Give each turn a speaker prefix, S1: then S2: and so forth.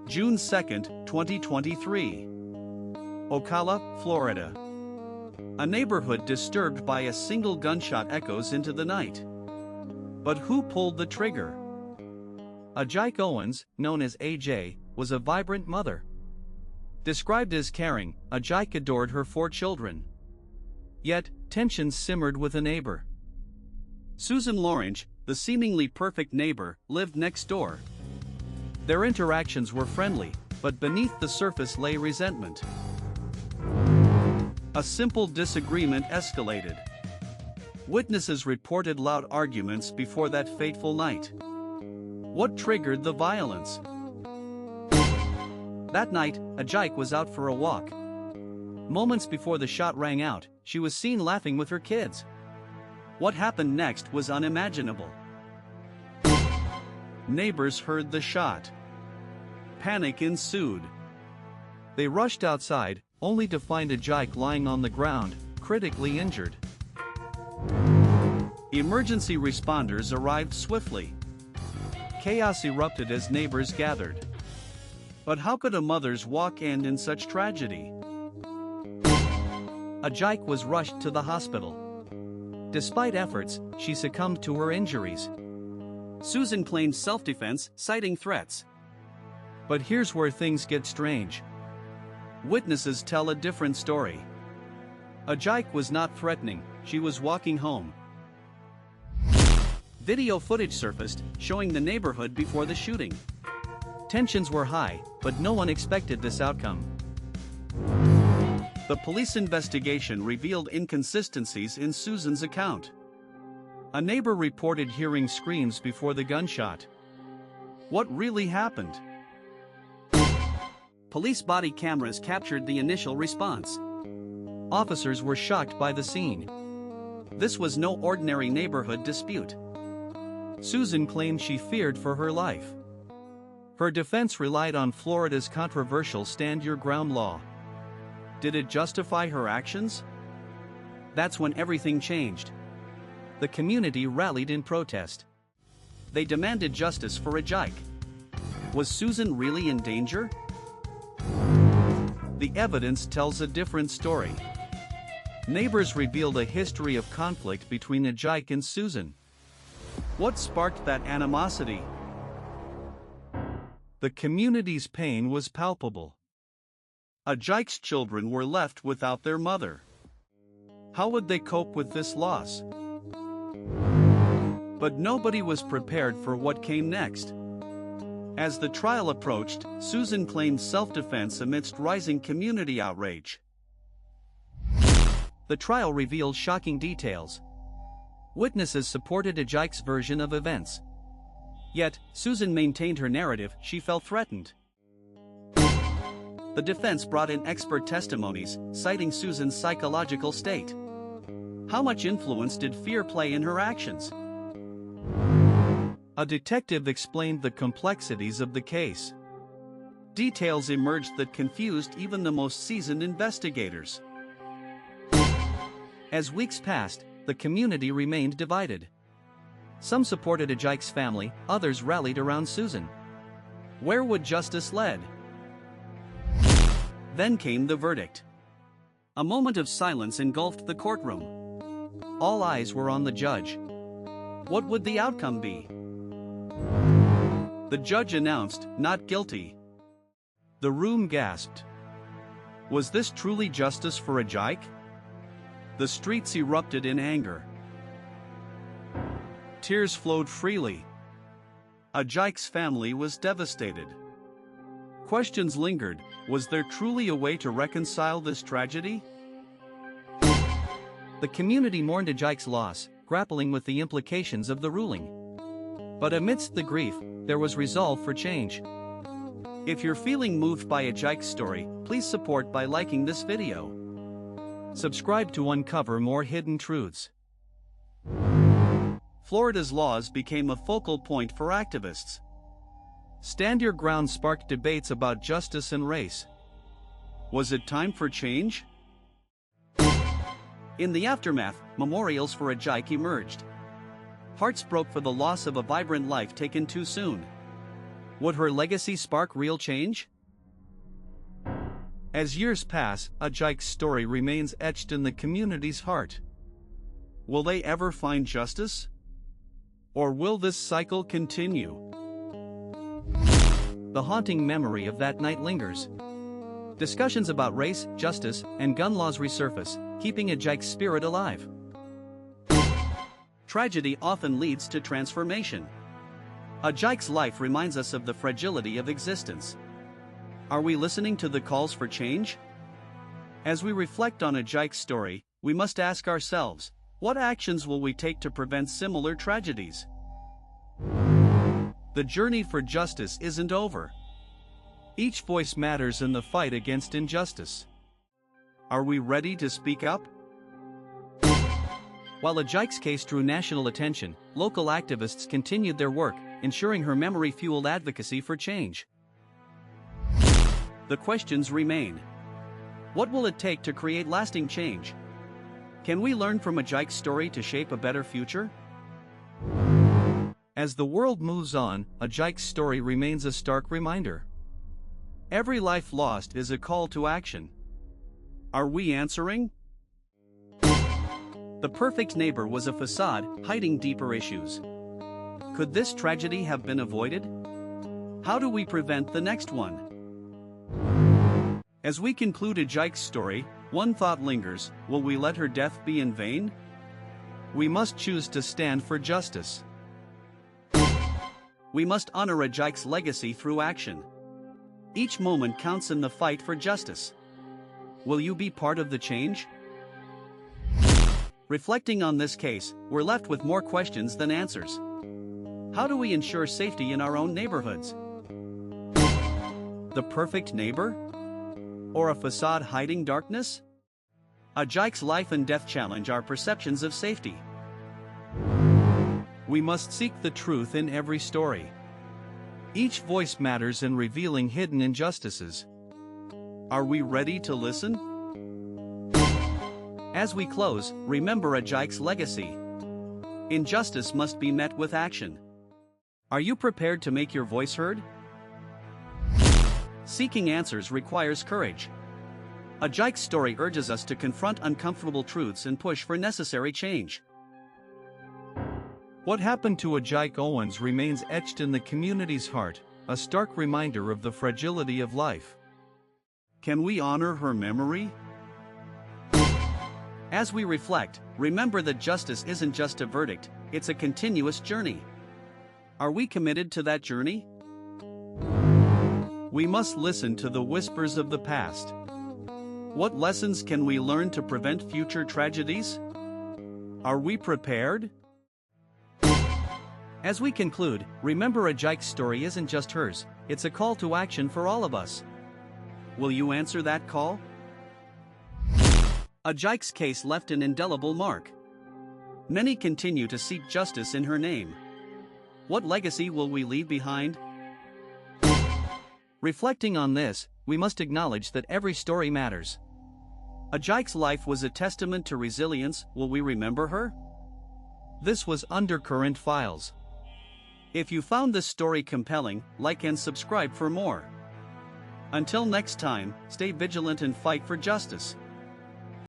S1: June 2, 2023. Ocala, Florida. A neighborhood disturbed by a single gunshot echoes into the night. But who pulled the trigger? Ajike Owens, known as AJ, was a vibrant mother. Described as caring, Ajike adored her 4 children. Yet, tensions simmered with a neighbor. Susan Lawrence, the seemingly perfect neighbor, lived next door. Their interactions were friendly, but beneath the surface lay resentment. A simple disagreement escalated. Witnesses reported loud arguments before that fateful night. What triggered the violence? That night, Ajike was out for a walk. Moments before the shot rang out, she was seen laughing with her kids. What happened next was unimaginable. Neighbors heard the shot. Panic ensued. They rushed outside, only to find Ajike lying on the ground, critically injured. Emergency responders arrived swiftly. Chaos erupted as neighbors gathered. But how could a mother's walk end in such tragedy? Ajike was rushed to the hospital. Despite efforts, she succumbed to her injuries. Susan claimed self-defense, citing threats. But here's where things get strange. Witnesses tell a different story. Ajike was not threatening, she was walking home. Video footage surfaced, showing the neighborhood before the shooting. Tensions were high, but no one expected this outcome. The police investigation revealed inconsistencies in Susan's account. A neighbor reported hearing screams before the gunshot. What really happened? Police body cameras captured the initial response. Officers were shocked by the scene. This was no ordinary neighborhood dispute. Susan claimed she feared for her life. Her defense relied on Florida's controversial Stand Your Ground law. Did it justify her actions? That's when everything changed. The community rallied in protest. They demanded justice for Ajike. Was Susan really in danger? The evidence tells a different story. Neighbors revealed a history of conflict between Ajike and Susan. What sparked that animosity? The community's pain was palpable. Ajike's children were left without their mother. How would they cope with this loss? But nobody was prepared for what came next. As the trial approached, Susan claimed self-defense amidst rising community outrage. The trial revealed shocking details. Witnesses supported Ajike's version of events. Yet, Susan maintained her narrative. She felt threatened. The defense brought in expert testimonies, citing Susan's psychological state. How much influence did fear play in her actions? A detective explained the complexities of the case. Details emerged that confused even the most seasoned investigators. As weeks passed, the community remained divided. Some supported Ajike's family, others rallied around Susan. Where would justice lead? Then came the verdict. A moment of silence engulfed the courtroom. All eyes were on the judge. What would the outcome be? The judge announced, "Not guilty." The room gasped. Was this truly justice for Ajike? The streets erupted in anger. Tears flowed freely. Ajike's family was devastated. Questions lingered. Was there truly a way to reconcile this tragedy? The community mourned Ajike's loss, grappling with the implications of the ruling. But amidst the grief, there was resolve for change. If you're feeling moved by Ajike's story, please support by liking this video. Subscribe to uncover more hidden truths. Florida's laws became a focal point for activists. Stand Your Ground sparked debates about justice and race. Was it time for change? In the aftermath, memorials for Ajike emerged. Hearts broke for the loss of a vibrant life taken too soon. Would her legacy spark real change? As years pass, Ajik's story remains etched in the community's heart. Will they ever find justice? Or will this cycle continue? The haunting memory of that night lingers. Discussions about race, justice, and gun laws resurface, keeping Ajik's spirit alive. Tragedy often leads to transformation. Ajik's life reminds us of the fragility of existence. Are we listening to the calls for change? As we reflect on Ajik's story, we must ask ourselves, what actions will we take to prevent similar tragedies? The journey for justice isn't over. Each voice matters in the fight against injustice. Are we ready to speak up? While Ajik's case drew national attention, local activists continued their work, ensuring her memory fueled advocacy for change. The questions remain. What will it take to create lasting change? Can we learn from Ajik's story to shape a better future? As the world moves on, Ajik's story remains a stark reminder. Every life lost is a call to action. Are we answering? The perfect neighbor was a facade, hiding deeper issues. Could this tragedy have been avoided? How do we prevent the next one? As we conclude Ajik's story, one thought lingers: will we let her death be in vain? We must choose to stand for justice. We must honor Ajik's legacy through action. Each moment counts in the fight for justice. Will you be part of the change? Reflecting on this case, we're left with more questions than answers. How do we ensure safety in our own neighborhoods? The perfect neighbor? Or a facade hiding darkness? Ajik's life and death challenge our perceptions of safety. We must seek the truth in every story. Each voice matters in revealing hidden injustices. Are we ready to listen? As we close, remember Ajik's legacy. Injustice must be met with action. Are you prepared to make your voice heard? Seeking answers requires courage. Ajik's story urges us to confront uncomfortable truths and push for necessary change. What happened to Ajik Owens remains etched in the community's heart, a stark reminder of the fragility of life. Can we honor her memory? As we reflect, remember that justice isn't just a verdict, it's a continuous journey. Are we committed to that journey? We must listen to the whispers of the past. What lessons can we learn to prevent future tragedies? Are we prepared? As we conclude, remember Ajik's story isn't just hers, it's a call to action for all of us. Will you answer that call? Ajik's case left an indelible mark. Many continue to seek justice in her name. What legacy will we leave behind? Reflecting on this, we must acknowledge that every story matters. Ajik's life was a testament to resilience. Will we remember her? This was Undercurrent Files. If you found this story compelling, like and subscribe for more. Until next time, stay vigilant and fight for justice.